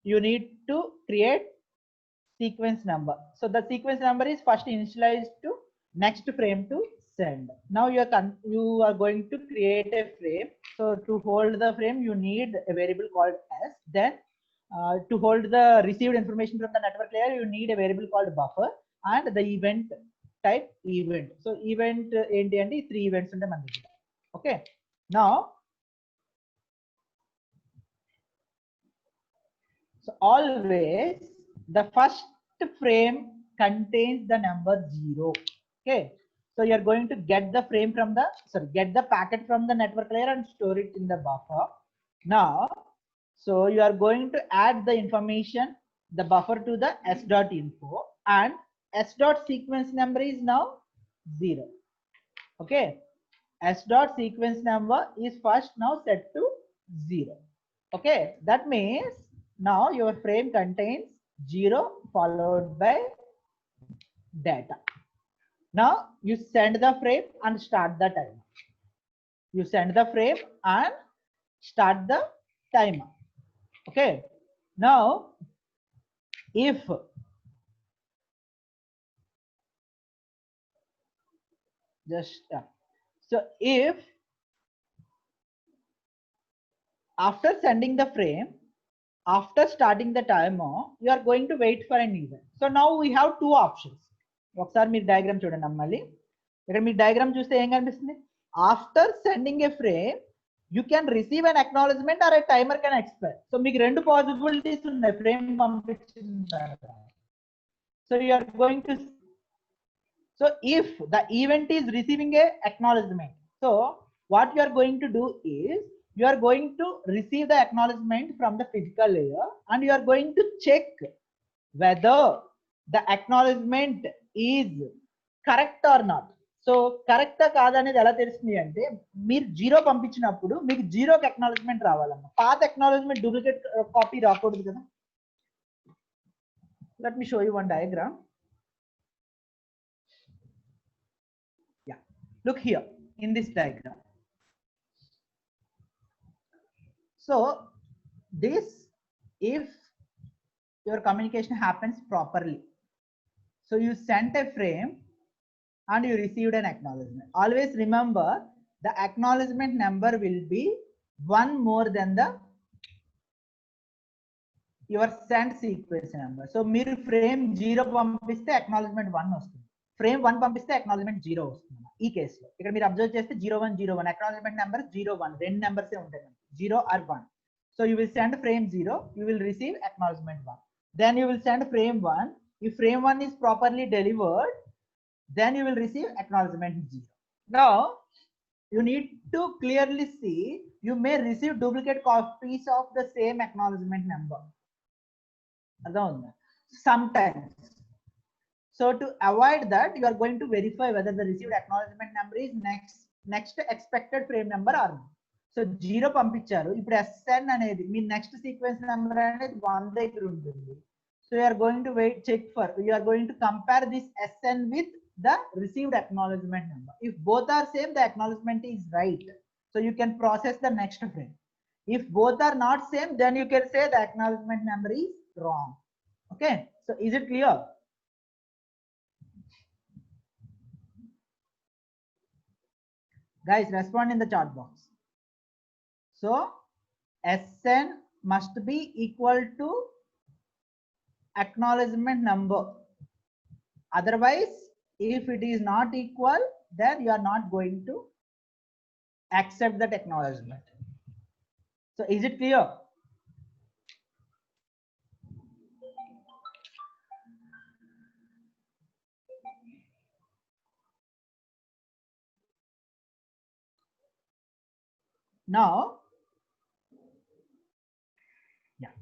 you need to create sequence number. So the sequence number is first initialized to next frame to send. Now you are going to create a frame. So to hold the frame, you need a variable called s. Then to hold the received information from the network layer, you need a variable called buffer and the event type event. So event enti ante 3 events unte manaki. Okay. Now, so always the first frame contains the number 0. Okay, so you are going to get the frame from the get the packet from the network layer and store it in the buffer. Now, so you are going to add the information, the buffer, to the s.info, and s.sequence number is now 0. Okay, s.sequence number is first now set to 0. Okay, that means now your frame contains 0 followed by data. Now you send the frame and start the timer. You send the frame and start the timer. Okay, now if so if after sending the frame, after starting the timer, you are going to wait for an event. So now we have 2 options. ఒకసారి మీరు diagram చూడండి అమ్మాలి. ఇక్కడ మీరు diagram చూస్తే ఏం కనిపిస్తుంది? After sending A frame, you can receive an acknowledgement or a timer can expire. So మీకు రెండు పాసిబిలిటీస్ ఉన్నాయి ఫ్రేమ్ పంపించిన తర్వాత. So you are going to, so if the event is receiving a acknowledgement, so what you are going to do is, you are going to receive the acknowledgement from the physical layer and you are going to check whether the acknowledgement is correct or not. So correct కాదు అనేది ఎలా తెలుస్తుంది అంటే, మీరు 0 పంపించినప్పుడు మీకు 0 acknowledgement రావాలమ్మా. పాత acknowledgement duplicate copy రాకూడదు కదా. Let me show you one diagram. Look here in this diagram. So this, if your communication happens properly, so you sent a frame and you received an acknowledgement. Always remember the acknowledgement number will be one more than the your sent sequence number. So మీరు frame 0 పంపిస్తే acknowledgement 1 వస్తుంది, frame 1 పంపిస్తే acknowledgement 0 వస్తుంది. ఈ కేసులో ఇక్కడ మీరు observe చేస్తే 0101 acknowledgement number 01, రెండు నెంబర్స్ ఉంటాయి, 0 or 1. So you will send frame 0, you will receive acknowledgement 1. Then you will send frame 1. If frame 1 is properly delivered, then you will receive acknowledgement 0. Now you need to clearly see you may receive duplicate copies of the same acknowledgement number sometimes. So to avoid that, you are going to verify whether the received acknowledgement number is next expected frame number or not. So 0 పంపించారు, ఇప్పుడు SN అనేది మీ next sequence number అనేది 1 దగ్గర ఉంటుంది. So you are going to you are going to compare this SN with the received acknowledgement number. If both are same, the acknowledgement is right, so you can process the next frame. If both are not same, then you can say the acknowledgement number is wrong. Okay, so is it clear? Guys, respond in the chat box. So SN must be equal to acknowledgement number. Otherwise, if it is not equal, then you are not going to accept that acknowledgement. So is it clear? Now, yeah.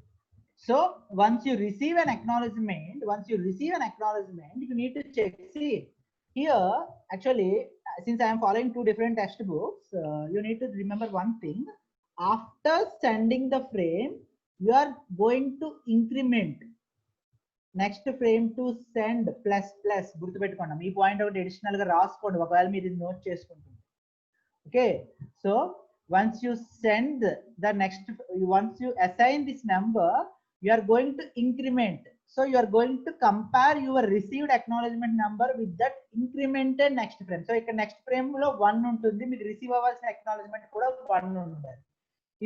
So once you receive an acknowledgement, you need to check. See here, actually, since I am following two different textbooks, you need to remember one thing. After sending the frame, you are going to increment next frame to send plus plus. గుర్తుపెట్టుకోండి, మీ point ఒకటి additional గా రాసుకోండి ఒకవేళ మీరు ఇది note చేసుకుంటుంది. Okay, so once you send the next, once you assign this number, you are going to increment. So you are going to compare your received acknowledgement number with that incremented next frame. So ఇక్కడ next frame లో 1 ఉంటుంది, మీకు receive అవ్వాల్సిన acknowledgement కూడా 1 ఉంటుంది.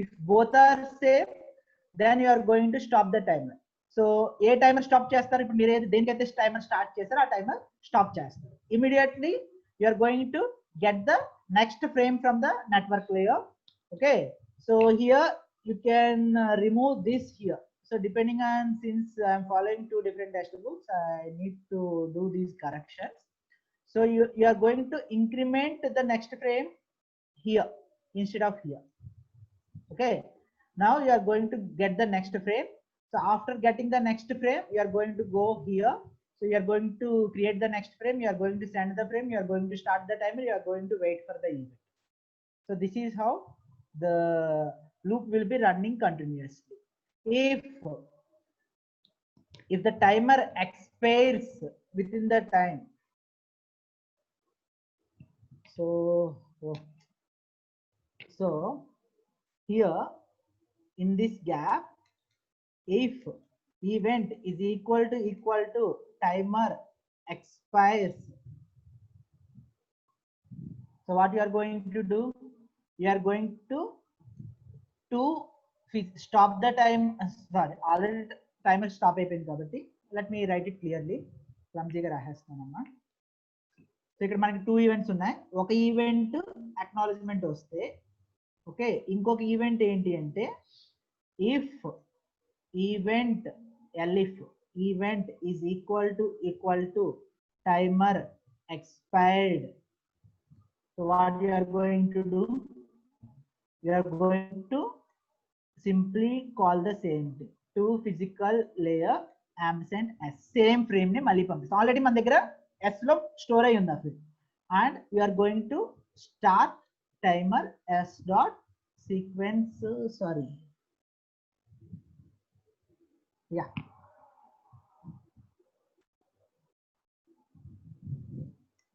If both are same, then you are going to stop the timer. So A timer stop చేస్తారు, ఇప్పుడు మీరు దేనికైతే టైమర్ స్టార్ట్ చేస్తారో ఆ టైమర్ స్టాప్ చేస్తారు. Immediately you are going to get the next frame from the network layer. Okay, so here you can remove this here. So depending on, since I am following two different textbooks, I need to do these corrections. So you are going to increment the next frame here instead of here. Okay, now you are going to get the next frame. So after getting the next frame, you are going to go here. So you are going to create the next frame, you are going to send the frame, you are going to start the timer, you are going to wait for the event. So this is how the loop will be running continuously. If the timer expires within the time, so here in this gap, if event is equal to timer expires, so what you are going to do, you are going to stop the time. Sorry, already timer stop అయిపోయింది కాబట్టి let me write it clearly. క్లమ్జీగా రాసేస్తానమ్మా. So ఇక్కడ మనకి 2 events ఉన్నాయి. ఒక event acknowledgement వస్తే, okay, ఇంకొక ఈవెంట్ ఏంటి అంటే if event elif event is equal to timer expired. So what you are going to do, you are going to simply call the same thing, to physical layer ampersand s, same frame ని మళ్ళీ పంపిస్తాం. Already మన దగ్గర s లో store అయి ఉంది ఆ frame, and you are going to start timer s dot sequence, sorry, yeah,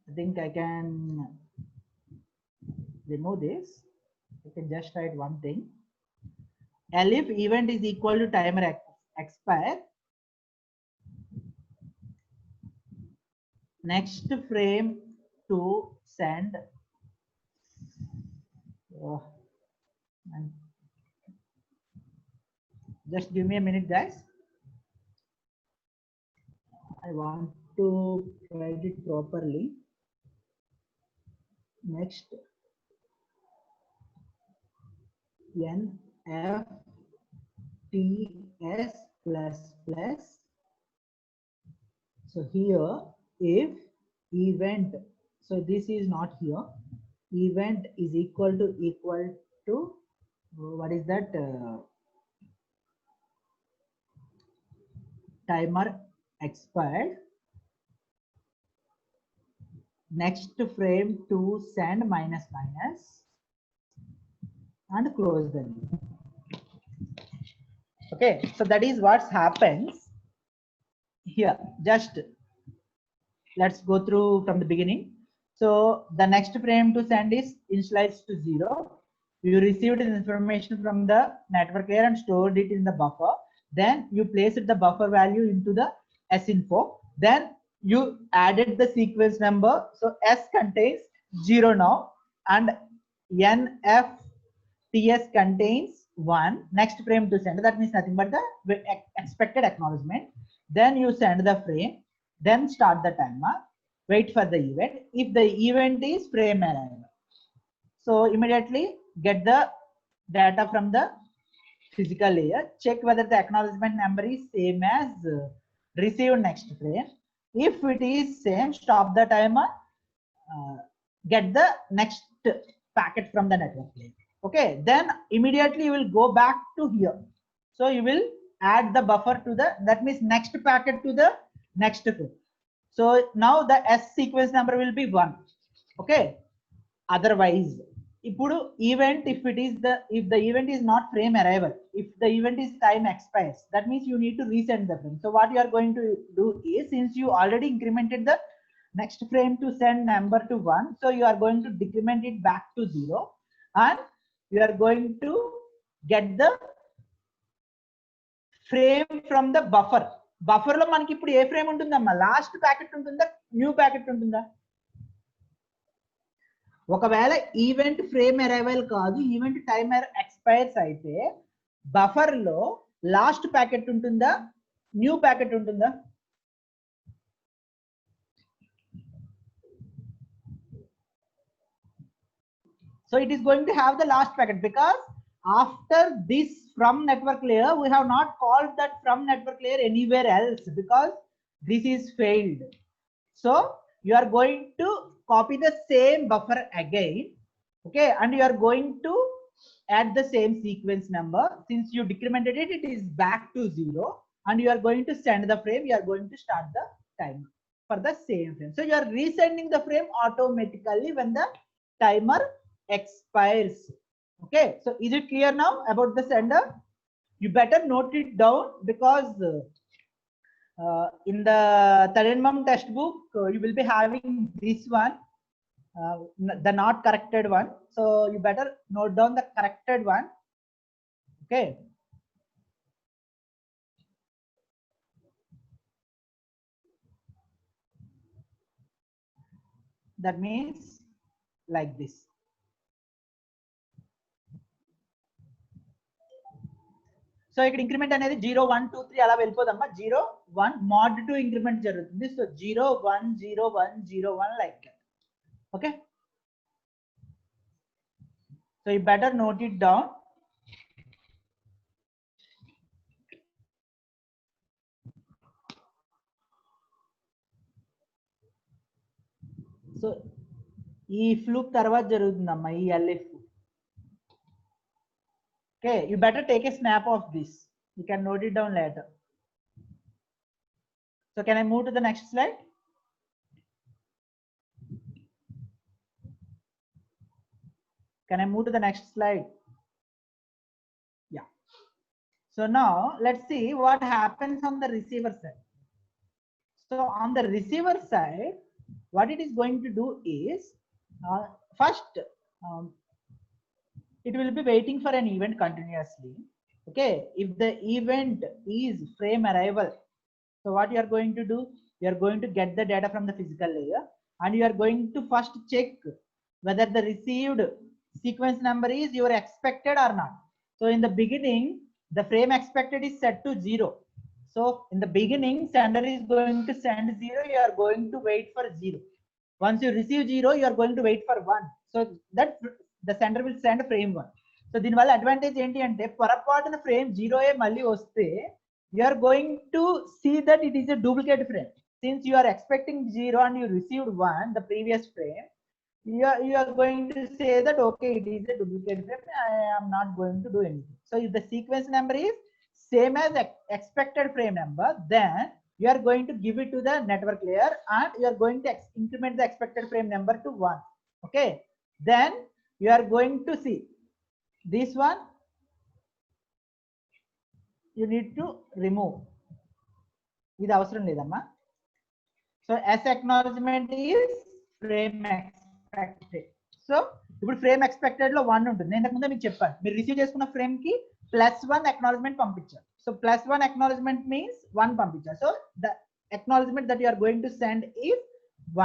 I think I can remove this. You can just write one thing. Elif event is equal to timer expire. Next frame to send. Just give me a minute, guys. I want to write it properly. Next, NFTS plus plus. So here, if event, so this is not here. Event is equal to what is that? Timer expired. Next frame to send minus minus and close the loop. Okay, so that is what happens here. Just let's go through from the beginning. So the next frame to send is initialized to 0. You received information from the network layer and stored it in the buffer. Then you placed the buffer value into the sinfo. Then you added the sequence number. So S contains 0 now, and NFTS contains 1. Next frame to send, that means nothing but the expected acknowledgement. Then you send the frame, then start the timer, wait for the event. If the event is frame arrival, so immediately get the data from the physical layer, check whether the acknowledgement number is same as received next frame. If it is same, stop the timer, get the next packet from the network layer. Okay, then immediately you will go back to here. So you will add the buffer to the, that means next packet to the next frame. So now the S sequence number will be 1. Okay, otherwise ipudu event, if the event is not frame arrival, if the event is time expires, that means you need to resend the frame. So what you are going to do is, since you already incremented the next frame to send number to 1, so you are going to decrement it back to 0, and you are going to get the frame from the buffer. Buffer lo manaki ippudu A frame ఉంటుందమ్మా? Last packet ఉంటుందా, new packet ఉంటుందా? ఒకవేళ event frame arrival కాదు, event timer expires అయితే buffer లో last packet ఉంటుందా, new packet ఉంటుందా? So it is going to have the last packet, because after this from network layer, we have not called that from network layer anywhere else, because this is failed. So you are going to copy the same buffer again. Okay, and you are going to add the same sequence number. Since you decremented it, it is back to 0, and you are going to send the frame. You are going to start the timer for the same frame. So you are resending the frame automatically when the timer expires. Okay, so is it clear now about the sender? You better note it down, because in the Talenmum textbook you will be having this one, the not corrected one. So you better note down the corrected one. Okay, that means like this. So ఇక్కడ increment అనేది 0 1 2 3 అలా వెళ్ళిపోదమ్మా. 0 1 mod 2 increment జరుగుతుంది. So 0 1 0 1 0 1 like that. Okay, so you better note it down. So ఈ fluke తర్వాత జరుగుతుందమ్మా ఈ LF. Okay, you better take a snap of this. You can note it down later. So can I move to the next slide? Can I move to the next slide? Yeah. So now let's see what happens on the receiver side. So on the receiver side, what it is going to do is, first it will be waiting for an event continuously. Okay, if the event is frame arrival, so what you are going to do, you are going to get the data from the physical layer, and you are going to first check whether the received sequence number is your expected or not. So in the beginning, the frame expected is set to 0. So in the beginning, sender is going to send 0, you are going to wait for 0. Once you receive 0, you are going to wait for 1. So that the sender will send frame 1. So దీని వల్ల advantage ఏంటి అంటే పొరపాటున frame 0 మళ్ళీ వస్తే you are going to see that it is a duplicate frame. Since you are expecting 0 and you received 1, the previous frame, you are going to say that okay, it is a duplicate frame, I am not going to do anything. So if the sequence number is same as expected frame number, then you are going to give it to the network layer and you are going to increment the expected frame number to 1. Okay, then you are going to see this one, you need to remove. ఇది అవసరం లేదమ్మా. So S acknowledgement is frame expected. So ఇప్పుడు frame expected లో 1 ఉంటుంది. నేను ఇంతకు ముందే మీకు చెప్పాను, మీరు రిసీవ్ చేసుకున్న ఫ్రేమ్ కి +1 acknowledgement పంపించారు. సో +1 acknowledgement means 1 పంపించారు. So the acknowledgement that you are going to send is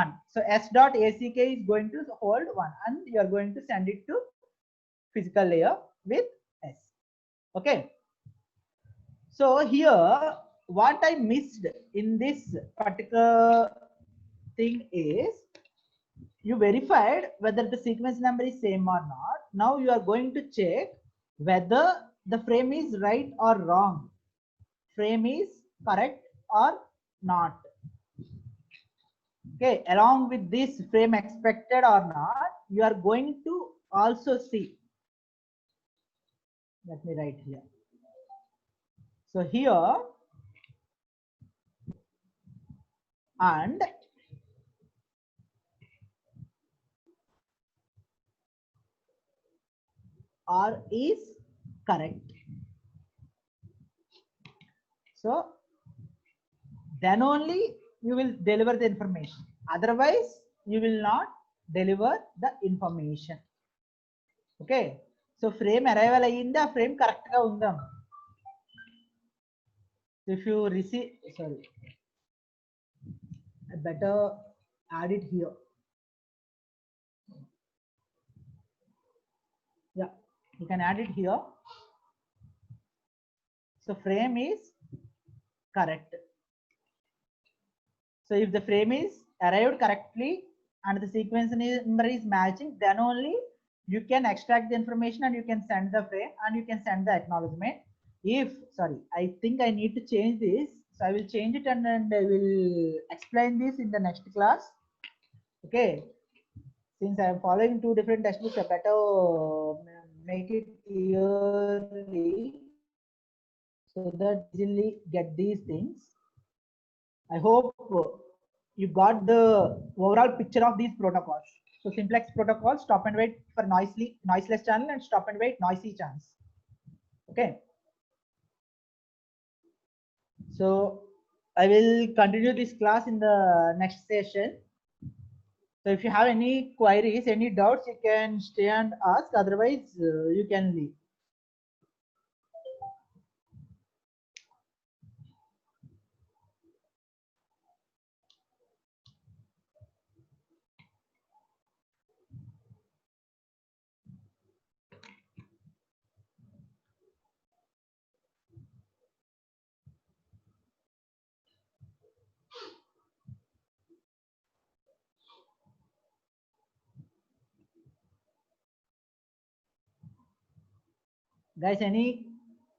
1. So s.ack is going to hold 1 and you are going to send it to physical layer with S. Okay, so here what I missed in this particular thing is you verified whether the sequence number is same or not. Now you are going to check whether the frame is right or wrong, frame is correct or not. Okay, along with this frame expected or not, you are going to also see, let me write here. So here and or is correct. So then only you will deliver the information, otherwise you will not deliver the information. Okay, so frame arrival ayinda, frame correct ga undam. If you receive, sorry, I better add it here. Yeah, you can add it here. So frame is correct. So if the frame is arrived correctly and the sequence number is matching, then only you can extract the information and you can send the frame and you can send the acknowledgement. If, sorry, I think I need to change this, so I will change it and I will explain this in the next class. Okay, since I am following 2 different textbooks, I better make it clearly so that easily get these things. I hope you got the overall picture of these protocols. So simplex protocol, stop and wait for noiseless channel and stop and wait noisy channels. Okay, so I will continue this class in the next session. So if you have any queries, any doubts, you can stay and ask, otherwise you can leave. Guys, any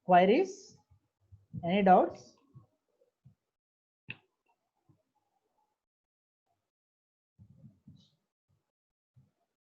queries, any doubts?